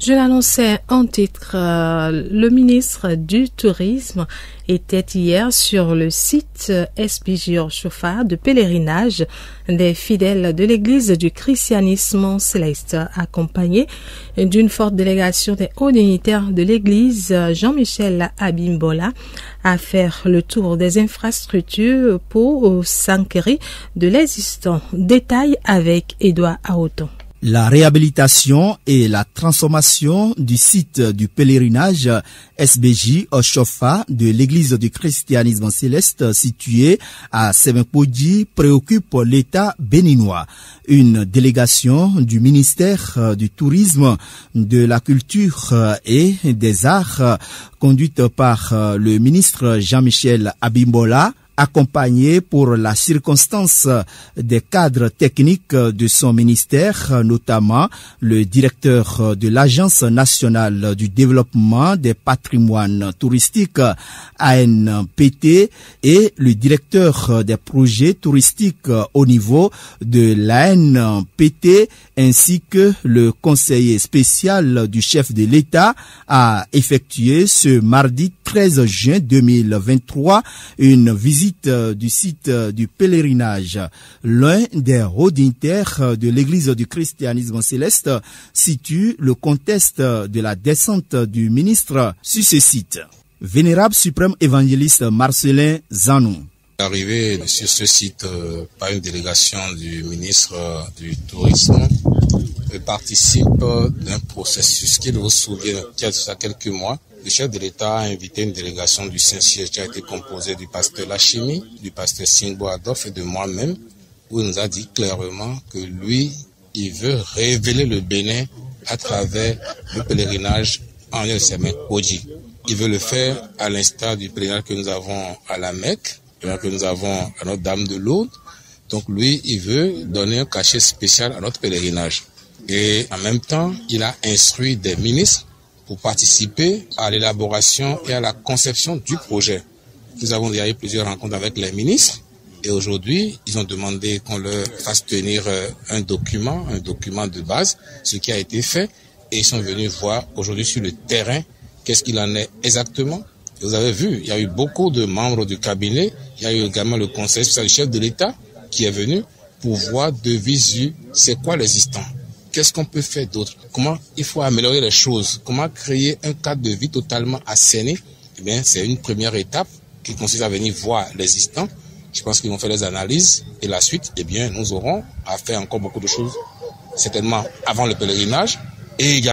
Je l'annonçais en titre, le ministre du Tourisme était hier sur le site SBJ Oshofa de pèlerinage des fidèles de l'église du christianisme céleste, accompagné d'une forte délégation des hauts dignitaires de l'église, Jean-Michel Abimbola, à faire le tour des infrastructures pour s'enquérir de l'existant. Détail avec Edouard Aoton. La réhabilitation et la transformation du site du pèlerinage SBJ Oshofa de l'église du christianisme céleste situé à Semenkpodji préoccupe l'État béninois. Une délégation du ministère du Tourisme, de la Culture et des Arts, conduite par le ministre Jean-Michel Abimbola, accompagné pour la circonstance des cadres techniques de son ministère, notamment le directeur de l'Agence nationale du développement des patrimoines touristiques ANPT et le directeur des projets touristiques au niveau de l'ANPT, ainsi que le conseiller spécial du chef de l'État, a effectué ce mardi 13 juin 2023 une visite du site du pèlerinage. L'un des hauts dignitaires de l'église du christianisme céleste situe le contexte de la descente du ministre sur ce site. Vénérable suprême évangéliste Marcelin Zanou. Arrivé sur ce site par une délégation du ministre du Tourisme participe d'un processus qui vous souvient qu'il y a quelques mois. Le chef de l'État a invité une délégation du Saint-Siège qui a été composée du pasteur Lachimi, du pasteur Singbo Adolphe et de moi-même, où il nous a dit clairement que lui, il veut révéler le Bénin à travers le pèlerinage en Semenkpodji. Il veut le faire à l'instar du pèlerinage que nous avons à la Mecque, que nous avons à Notre-Dame de Lourdes. Donc lui, il veut donner un cachet spécial à notre pèlerinage. Et en même temps, il a instruit des ministres pour participer à l'élaboration et à la conception du projet. Nous avons déjà eu plusieurs rencontres avec les ministres et aujourd'hui, ils ont demandé qu'on leur fasse tenir un document de base, ce qui a été fait, et ils sont venus voir aujourd'hui sur le terrain qu'est-ce qu'il en est exactement. Et vous avez vu, il y a eu beaucoup de membres du cabinet, il y a eu également le conseil spécial du chef de l'État qui est venu pour voir de visu c'est quoi l'existant. Qu'est-ce qu'on peut faire d'autre? Comment il faut améliorer les choses? Comment créer un cadre de vie totalement assaini? Eh bien, c'est une première étape qui consiste à venir voir l'existant. Je pense qu'ils vont faire les analyses et la suite, eh bien, nous aurons à faire encore beaucoup de choses, certainement avant le pèlerinage et également